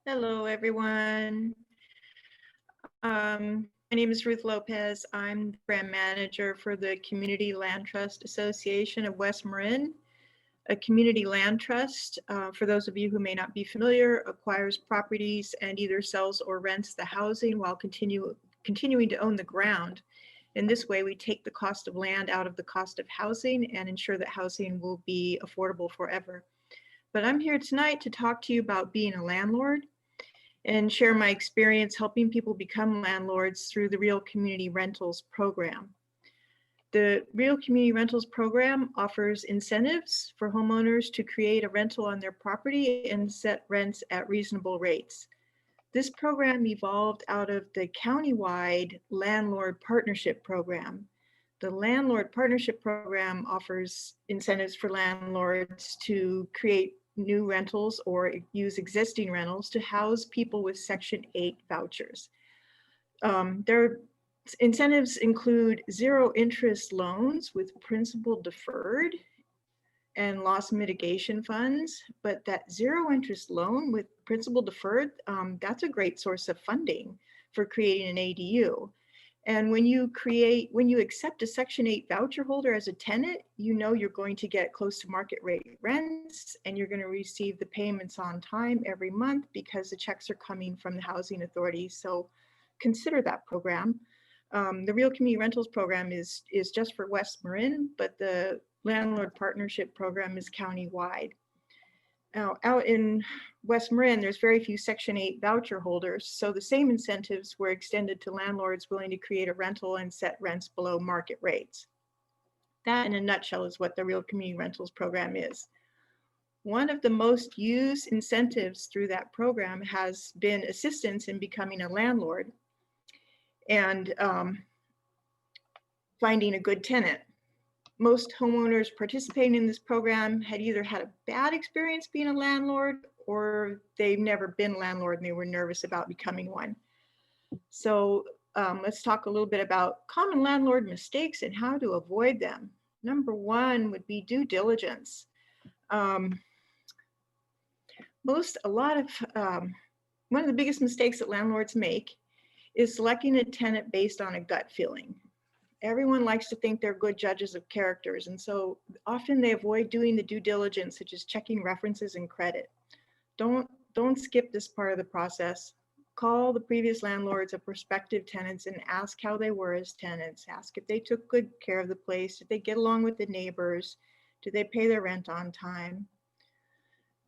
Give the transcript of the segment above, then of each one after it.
Hello, everyone. My name is Ruth Lopez. I'm the brand manager for the Community Land Trust Association of West Marin. A community land trust, for those of you who may not be familiar, acquires properties and either sells or rents the housing while continuing to own the ground. In this way, we take the cost of land out of the cost of housing and ensure that housing will be affordable forever. But I'm here tonight to talk to you about being a landlord and share my experience helping people become landlords through the Real Community Rentals program. The Real Community Rentals program offers incentives for homeowners to create a rental on their property and set rents at reasonable rates. This program evolved out of the countywide Landlord Partnership Program. The Landlord Partnership Program offers incentives for landlords to create new rentals or use existing rentals to house people with Section 8 vouchers. Their incentives include zero interest loans with principal deferred and loss mitigation funds, but that zero interest loan with principal deferred, that's a great source of funding for creating an ADU. And when you accept a Section 8 voucher holder as a tenant, you know you're going to get close to market rate rents and you're going to receive the payments on time every month because the checks are coming from the housing authority. So consider that program. The Real Community Rentals program is just for West Marin, but the Landlord Partnership program is countywide. Now, out in West Marin, there's very few Section 8 voucher holders, so the same incentives were extended to landlords willing to create a rental and set rents below market rates. That, in a nutshell, is what the Real Community Rentals program is. One of the most used incentives through that program has been assistance in becoming a landlord and finding a good tenant. Most homeowners participating in this program had either had a bad experience being a landlord or they've never been a landlord and they were nervous about becoming one. So let's talk a little bit about common landlord mistakes and how to avoid them. Number one would be due diligence. One of the biggest mistakes that landlords make is selecting a tenant based on a gut feeling. Everyone likes to think they're good judges of characters, and so often they avoid doing the due diligence, such as checking references and credit. Don't skip this part of the process. Call the previous landlords of prospective tenants and ask how they were as tenants. Ask if they took good care of the place. Did they get along with the neighbors? Did they pay their rent on time?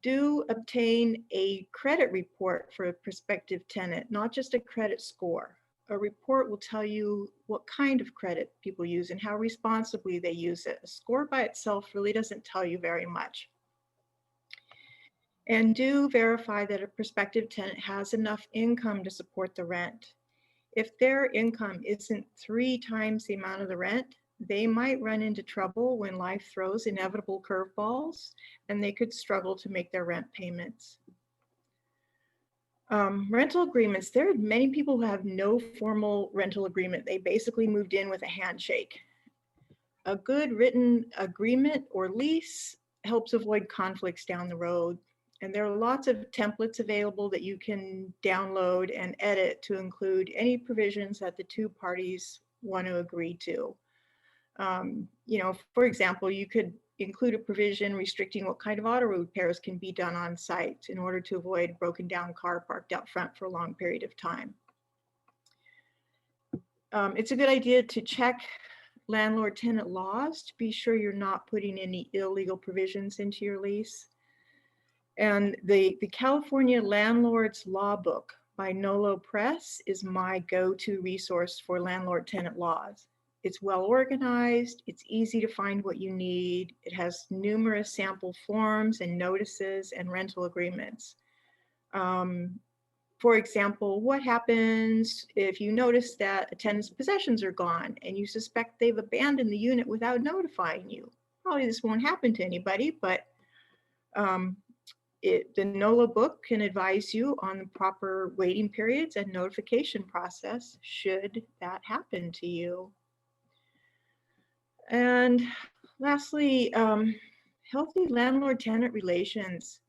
Do obtain a credit report for a prospective tenant, not just a credit score. A report will tell you what kind of credit people use and how responsibly they use it. A score by itself really doesn't tell you very much. And do verify that a prospective tenant has enough income to support the rent. If their income isn't 3 times the amount of the rent, they might run into trouble when life throws inevitable curveballs, and they could struggle to make their rent payments. Rental agreements. There are many people who have no formal rental agreement. They basically moved in with a handshake. A good written agreement or lease helps avoid conflicts down the road. And there are lots of templates available that you can download and edit to include any provisions that the two parties want to agree to. For example, you could include a provision restricting what kind of auto repairs can be done on site in order to avoid a broken down car parked out front for a long period of time. It's a good idea to check landlord-tenant laws to be sure you're not putting any illegal provisions into your lease. And the California Landlord's Law Book by Nolo Press is my go-to resource for landlord-tenant laws. It's well organized, it's easy to find what you need, it has numerous sample forms and notices and rental agreements. For example, what happens if you notice that a tenant's possessions are gone and you suspect they've abandoned the unit without notifying you? Probably this won't happen to anybody, but the NOLA book can advise you on the proper waiting periods and notification process should that happen to you. And lastly, healthy landlord-tenant relations.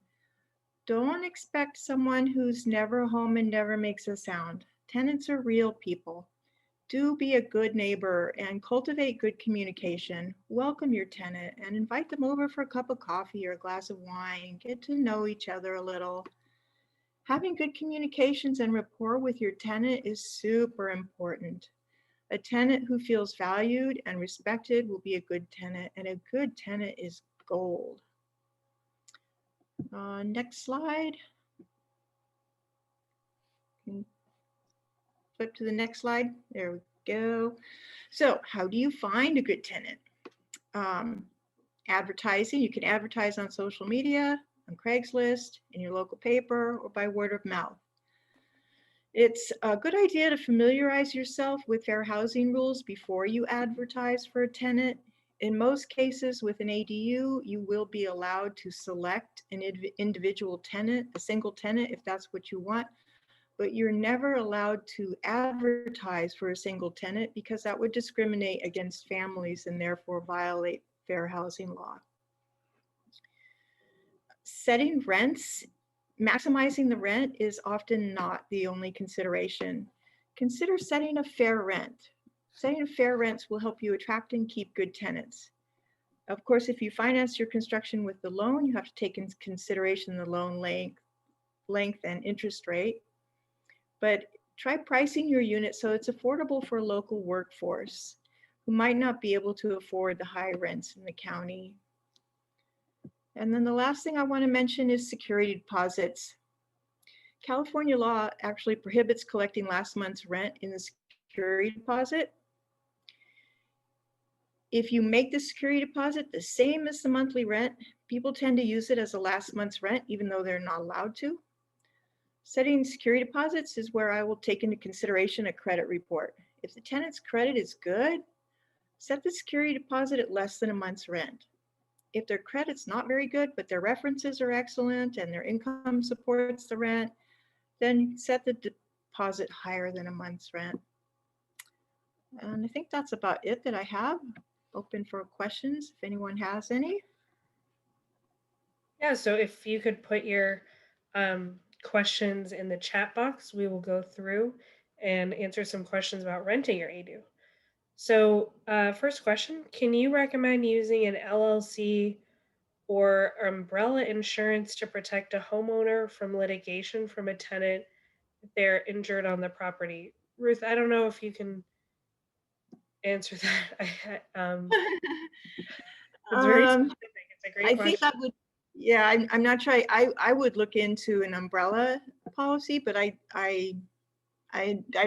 Don't expect someone who's never home and never makes a sound. Tenants are real people. Do be a good neighbor and cultivate good communication. Welcome your tenant and invite them over for a cup of coffee or a glass of wine. Get to know each other a little. Having good communications and rapport with your tenant is super important. A tenant who feels valued and respected will be a good tenant, and a good tenant is gold. Next slide. Flip to the next slide. There we go. So how do you find a good tenant? Advertising. You can advertise on social media, on Craigslist, in your local paper, or by word of mouth. It's a good idea to familiarize yourself with fair housing rules before you advertise for a tenant. In most cases with an ADU, you will be allowed to select an individual tenant, a single tenant, if that's what you want, but you're never allowed to advertise for a single tenant because that would discriminate against families and therefore violate fair housing law. Setting rents, maximizing the rent is often not the only consideration. Consider setting a fair rent. Setting fair rents will help you attract and keep good tenants. Of course, if you finance your construction with the loan, you have to take into consideration the loan length and interest rate. But try pricing your unit so it's affordable for a local workforce who might not be able to afford the high rents in the county. And then the last thing I want to mention is security deposits. California law actually prohibits collecting last month's rent in the security deposit. If you make the security deposit the same as the monthly rent, people tend to use it as a last month's rent, even though they're not allowed to. Setting security deposits is where I will take into consideration a credit report. If the tenant's credit is good, set the security deposit at less than a month's rent. If their credit's not very good, but their references are excellent and their income supports the rent, then set the deposit higher than a month's rent. And I think that's about it that I have. Open for questions if anyone has any. Yeah, so if you could put your questions in the chat box, we will go through and answer some questions about renting your ADU. So first question, can you recommend using an LLC or umbrella insurance to protect a homeowner from litigation from a tenant if they're injured on the property? Ruth, I don't know if you can answer that. It's very specific. It's a great I think question. that would, yeah, I'm not sure. I would look into an umbrella policy, but I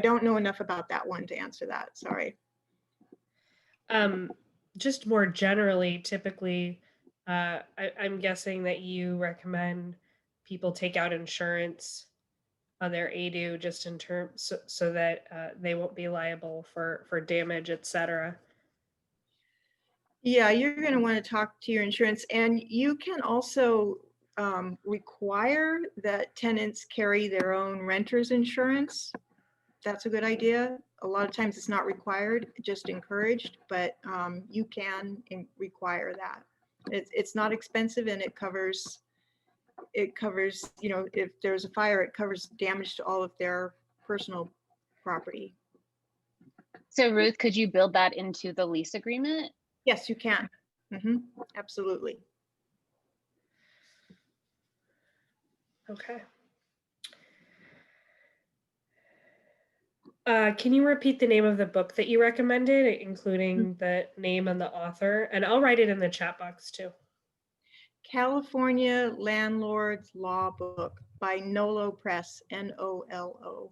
don't know enough about that one to answer that. Sorry. Just more generally, typically, I'm guessing that you recommend people take out insurance on their ADU just in terms so that they won't be liable for damage, etc. Yeah, you're going to want to talk to your insurance, and you can also require that tenants carry their own renter's insurance. That's a good idea. A lot of times it's not required, just encouraged, but you can require that. It's not expensive, and it covers, you know, if there's a fire, it covers damage to all of their personal property. So Ruth, could you build that into the lease agreement? Yes, you can. Absolutely. Okay. Can you repeat the name of the book that you recommended, including the name and the author? And I'll write it in the chat box too. California Landlord's Law Book by Nolo Press, Nolo,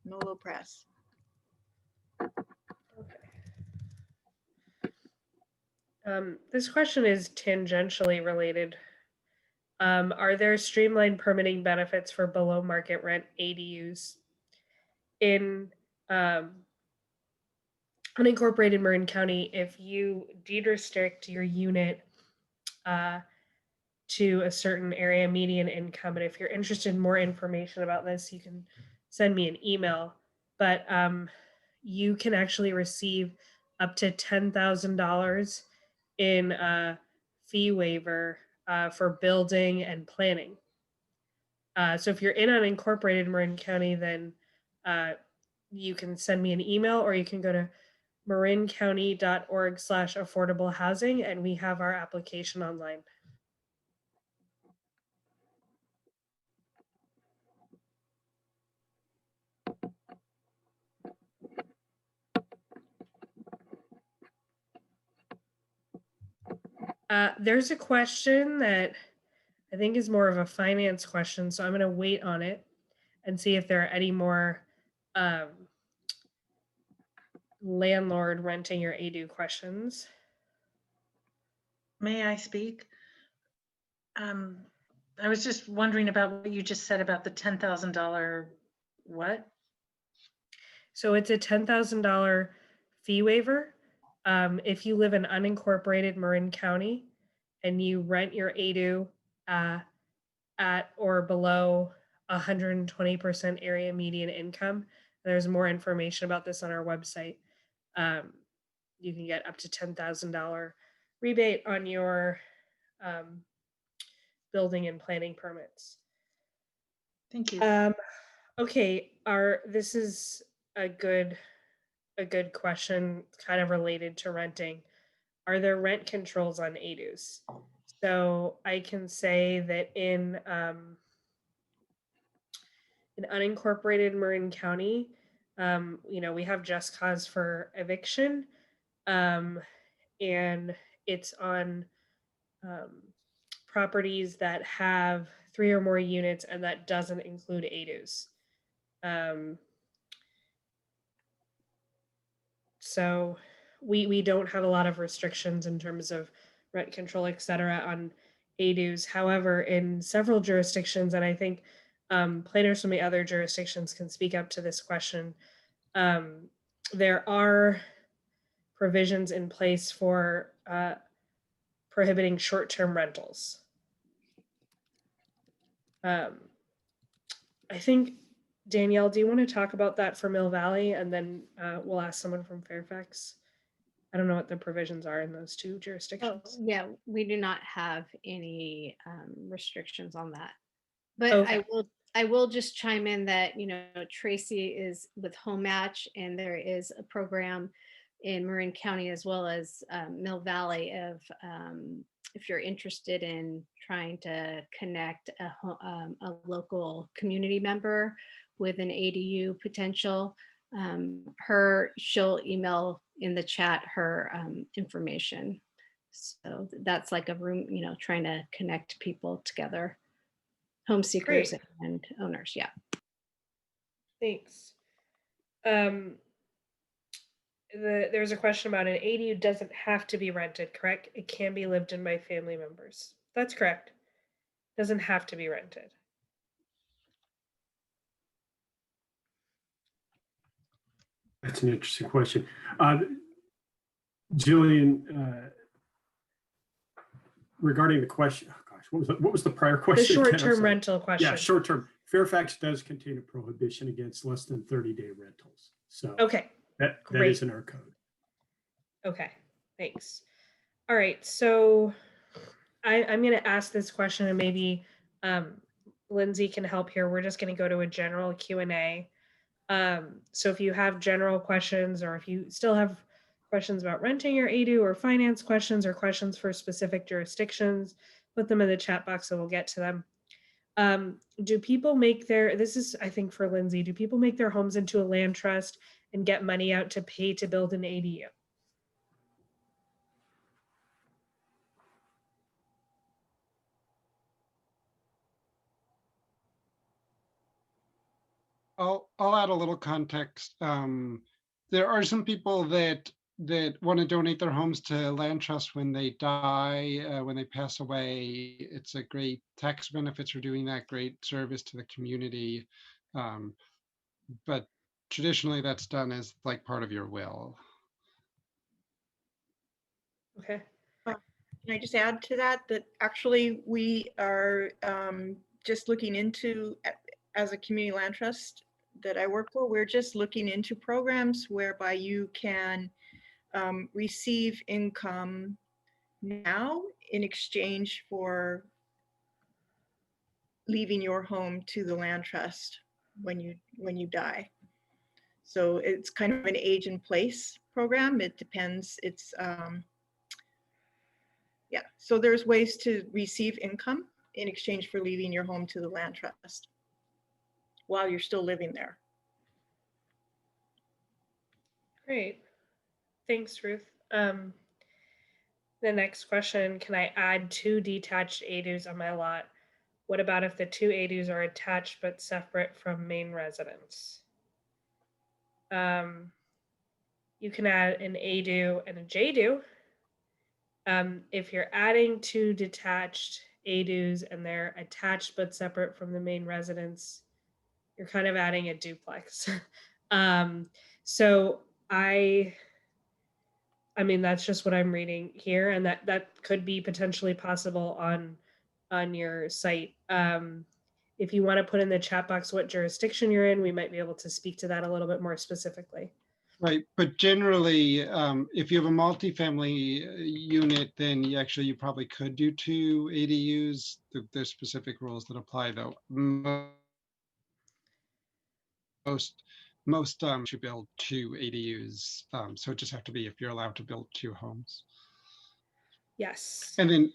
Nolo Press. Okay. This question is tangentially related. Are there streamlined permitting benefits for below market rent ADUs? In unincorporated Marin County, if you deed restrict your unit to a certain area median income, and if you're interested in more information about this, you can send me an email. But you can actually receive up to $10,000 in fee waiver for building and planning. So if you're in unincorporated Marin County, then you can send me an email, or you can go to marincounty.org/affordable housing, and we have our application online. There's a question that I think is more of a finance question, so I'm going to wait on it and see if there are any more landlord renting your ADU questions. May I speak? I was just wondering about what you just said about the $10,000 what? So it's a $10,000 fee waiver. If you live in unincorporated Marin County and you rent your ADU at or below 120% area median income, there's more information about this on our website. You can get up to $10,000 rebate on your building and planning permits. Thank you. Okay, this is a good question, kind of related to renting. Are there rent controls on ADUs? So I can say that in unincorporated Marin County, we have just cause for eviction, and it's on properties that have 3 or more units, and that doesn't include ADUs. So we don't have a lot of restrictions in terms of rent control, et cetera, on ADUs. However, in several jurisdictions, and I think planners from the other jurisdictions can speak up to this question, there are provisions in place for prohibiting short-term rentals. I think, Danielle, do you want to talk about that for Mill Valley, and then we'll ask someone from Fairfax? I don't know what the provisions are in those two jurisdictions. Oh, yeah, we do not have any restrictions on that. But Okay. I will just chime in that, Tracy is with Home Match, and there is a program in Marin County as well as Mill Valley of if you're interested in trying to connect a local community member with an ADU potential, she'll email in the chat her information. So that's like a room, trying to connect people together, home seekers Great. and owners. Yeah. Thanks. There's a question about an ADU doesn't have to be rented, correct? It can be lived in by family members. That's correct. Doesn't have to be rented. That's an interesting question. Jillian, regarding the question, oh gosh, what was the prior question? The short-term rental question. Yeah, short-term. Fairfax does contain a prohibition against less than 30-day rentals. So okay, that great. is in our code. Okay, thanks. All right, so I'm going to ask this question, and maybe Lindsay can help here. We're just going to go to a general Q&A. So if you have general questions, or if you still have questions about renting your ADU, or finance questions, or questions for specific jurisdictions, put them in the chat box and we'll get to them. Do people make this is, I think, for Lindsay, do people make their homes into a land trust and get money out to pay to build an ADU? I'll add a little context. There are some people that want to donate their homes to land trust when they die, when they pass away. It's a great tax benefits for doing that, great service to the community. But traditionally that's done as like part of your will. Okay. Can I just add to that actually we are just looking into, as a community land trust that I work for, we're just looking into programs whereby you can receive income now in exchange for leaving your home to the land trust when you die. So it's kind of an age and place program. It depends. It's yeah. So there's ways to receive income in exchange for leaving your home to the land trust while you're still living there. Great. Thanks, Ruth. The next question, can I add 2 detached ADUs on my lot? What about if the 2 ADUs are attached but separate from main residence? You can add an ADU and a JDU. If you're adding 2 detached ADUs and they're attached but separate from the main residence, you're kind of adding a duplex. So I mean, that's just what I'm reading here, and that could be potentially possible on your site. If you want to put in the chat box what jurisdiction you're in, we might be able to speak to that a little bit more specifically. Right, but generally, if you have a multifamily unit, then you probably could do 2 ADUs. There's specific rules that apply, though. Most should build 2 ADUs, so it just have to be if you're allowed to build 2 homes. Yes. And then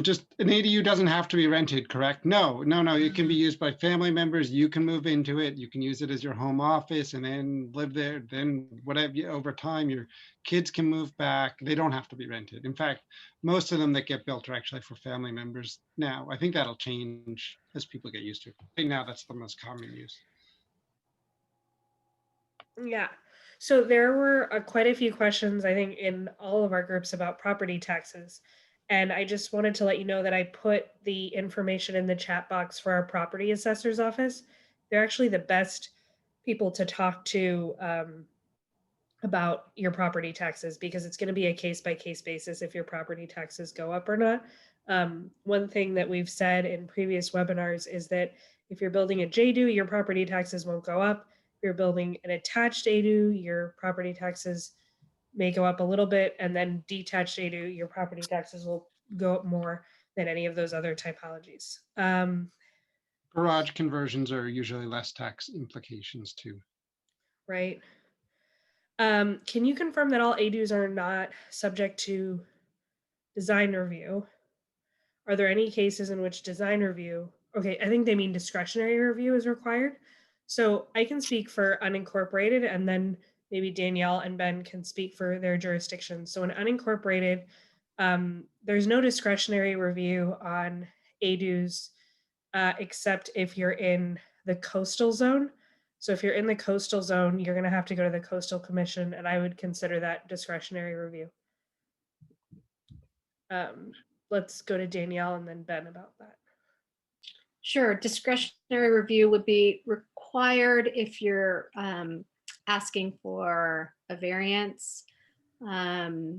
just an ADU doesn't have to be rented, correct? No, it can be used by family members. You can move into it. You can use it as your home office and then live there. Then whatever, over time, your kids can move back. They don't have to be rented. In fact, most of them that get built are actually for family members now. I think that'll change as people get used to it. Right now, that's the most common use. Yeah. So there were quite a few questions, I think, in all of our groups about property taxes. And I just wanted to let you know that I put the information in the chat box for our property assessor's office. They're actually the best people to talk to about your property taxes, because it's going to be a case-by-case basis if your property taxes go up or not. One thing that we've said in previous webinars is that if you're building a JDU, your property taxes won't go up. If you're building an attached ADU, your property taxes may go up a little bit, and then detached ADU, your property taxes will go up more than any of those other typologies. Garage conversions are usually less tax implications too. Right. Can you confirm that all ADUs are not subject to design review? Are there any cases in which design review, okay, I think they mean discretionary review is required. So I can speak for unincorporated, and then maybe Danielle and Ben can speak for their jurisdiction. So in unincorporated, there's no discretionary review on ADUs except if you're in the coastal zone. So if you're in the coastal zone, you're going to have to go to the Coastal Commission, and I would consider that discretionary review. Let's go to Danielle and then Ben about that. Sure, discretionary review would be required if you're asking for a variance. A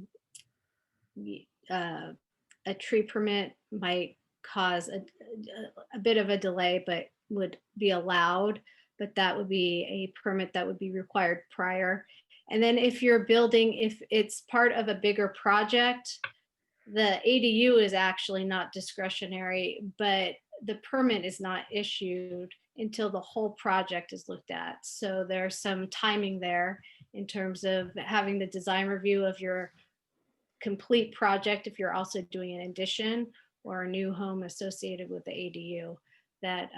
tree permit might cause a bit of a delay, but would be allowed, but that would be a permit that would be required prior. And then if you're building, if it's part of a bigger project, the ADU is actually not discretionary, but the permit is not issued until the whole project is looked at. So there's some timing there in terms of having the design review of your complete project. If you're also doing an addition or a new home associated with the ADU, that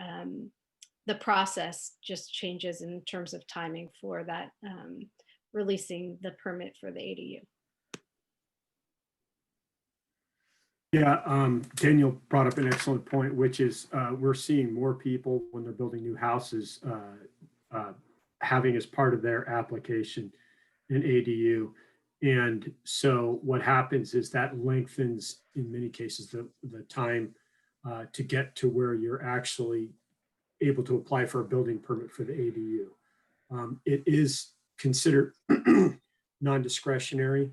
the process just changes in terms of timing for that releasing the permit for the ADU. Yeah, Daniel brought up an excellent point, which is we're seeing more people when they're building new houses having as part of their application an ADU. And so what happens is that lengthens, in many cases, the time to get to where you're actually able to apply for a building permit for the ADU. It is considered non-discretionary.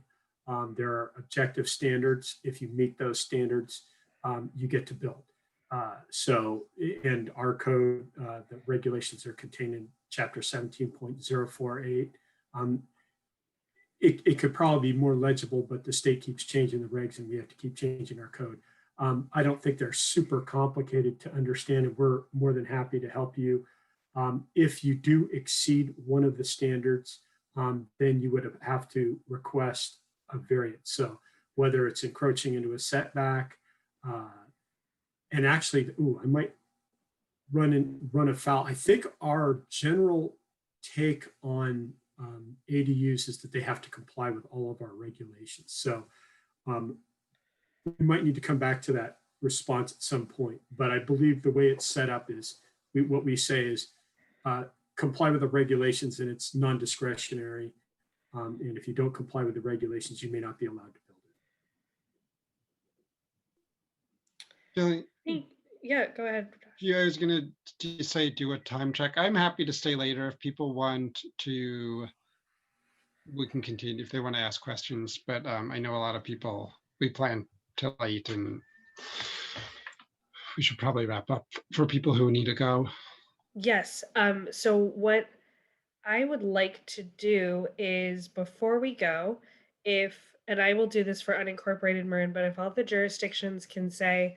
There are objective standards. If you meet those standards, you get to build. And our code, the regulations are contained in chapter 17.048. It could probably be more legible, but the state keeps changing the regs and we have to keep changing our code. I don't think they're super complicated to understand, and we're more than happy to help you. If you do exceed one of the standards, then you would have to request a variance. So whether it's encroaching into a setback, and actually, I might run afoul. I think our general take on ADUs is that they have to comply with all of our regulations. So we might need to come back to that response at some point. But I believe the way it's set up is what we say is comply with the regulations, and it's non-discretionary. And if you don't comply with the regulations, you may not be allowed to build it. Yeah, go ahead. Yeah, I was gonna say do a time check. I'm happy to stay later if people want to. We can continue if they want to ask questions, but I know a lot of people, we plan till late and we should probably wrap up for people who need to go. Yes. So what I would like to do is before we go, and I will do this for unincorporated Marin, but if all the jurisdictions can say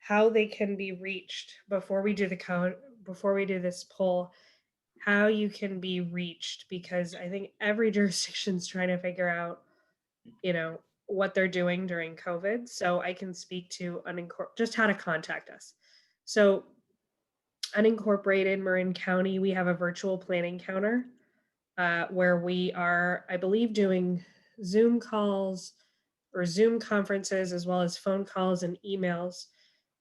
how they can be reached before we do before we do this poll, how you can be reached, because I think every jurisdiction's trying to figure out, what they're doing during COVID. So I can speak to just how to contact us. So unincorporated Marin County, we have a virtual planning counter where we are, I believe, doing Zoom calls or Zoom conferences as well as phone calls and emails.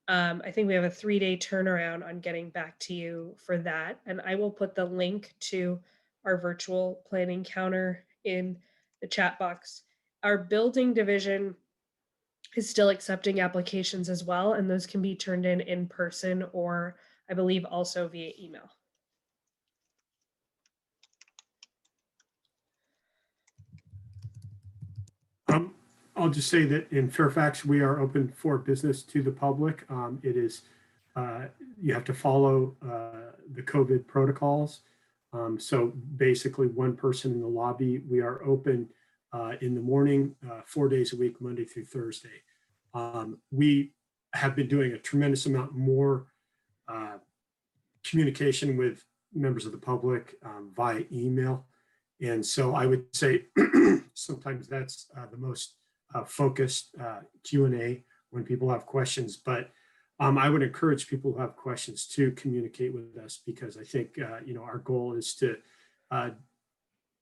I think we have a 3-day turnaround on getting back to you for that. And I will put the link to our virtual planning counter in the chat box. Our building division is still accepting applications as well, and those can be turned in person or I believe also via email. I'll just say that in Fairfax, we are open for business to the public. It is, you have to follow the COVID protocols. So basically one person in the lobby. We are open in the morning, 4 days a week, Monday through Thursday. We have been doing a tremendous amount more communication with members of the public via email. And so I would say sometimes that's the most focused Q&A when people have questions. But I would encourage people who have questions to communicate with us, because I think our goal is to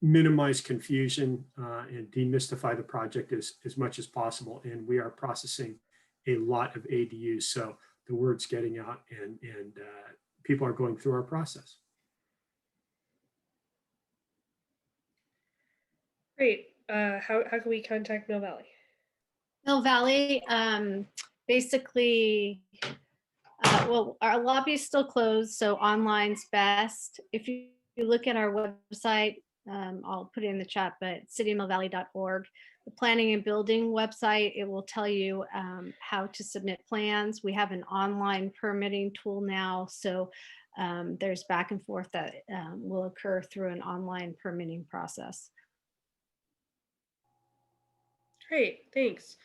minimize confusion and demystify the project as much as possible. And we are processing a lot of ADUs, so the word's getting out, and people are going through our process. Great. How can we contact Mill Valley? Mill Valley, basically, well, our lobby is still closed, so online's best. If you look at our website, I'll put it in the chat, but citymillvalley.org, the planning and building website, it will tell you how to submit plans. We have an online permitting tool now, so there's back and forth that will occur through an online permitting process. Great, thanks.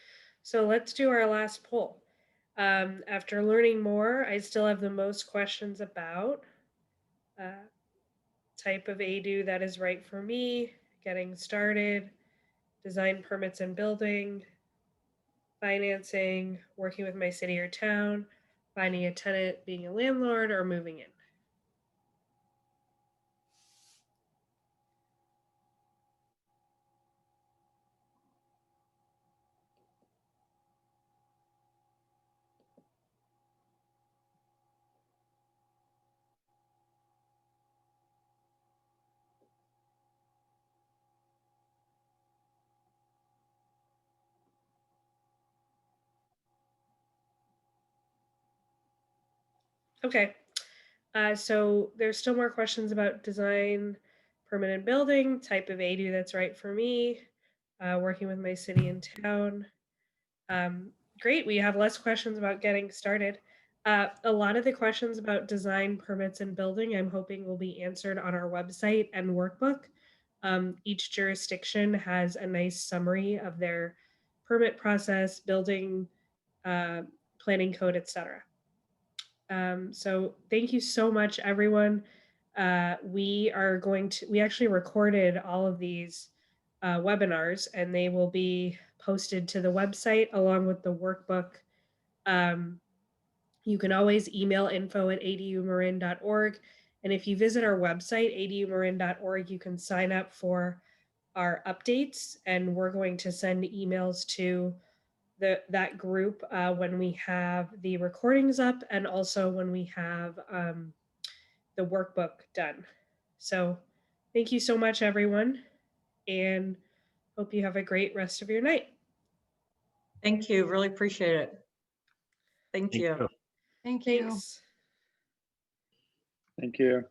So let's do our last poll. After learning more, I still have the most questions about type of ADU that is right for me, getting started, design permits and building, financing, working with my city or town, finding a tenant, being a landlord, or moving in. Okay, so there's still more questions about design, permanent building, type of ADU that's right for me, working with my city and town. Great, we have less questions about getting started. A lot of the questions about design, permits, and building, I'm hoping will be answered on our website and workbook. Each jurisdiction has a nice summary of their permit process, building planning code, etc. So thank you so much, everyone. We actually recorded all of these webinars, and they will be posted to the website along with the workbook. You can always email info@adumarin.org. And if you visit our website, adumarin.org, you can sign up for our updates, and we're going to send emails to that group when we have the recordings up, and also when we have the workbook done. So thank you so much, everyone, and hope you have a great rest of your night. Thank you. Really appreciate it. Thank you. Thank you. Thanks. Thank you.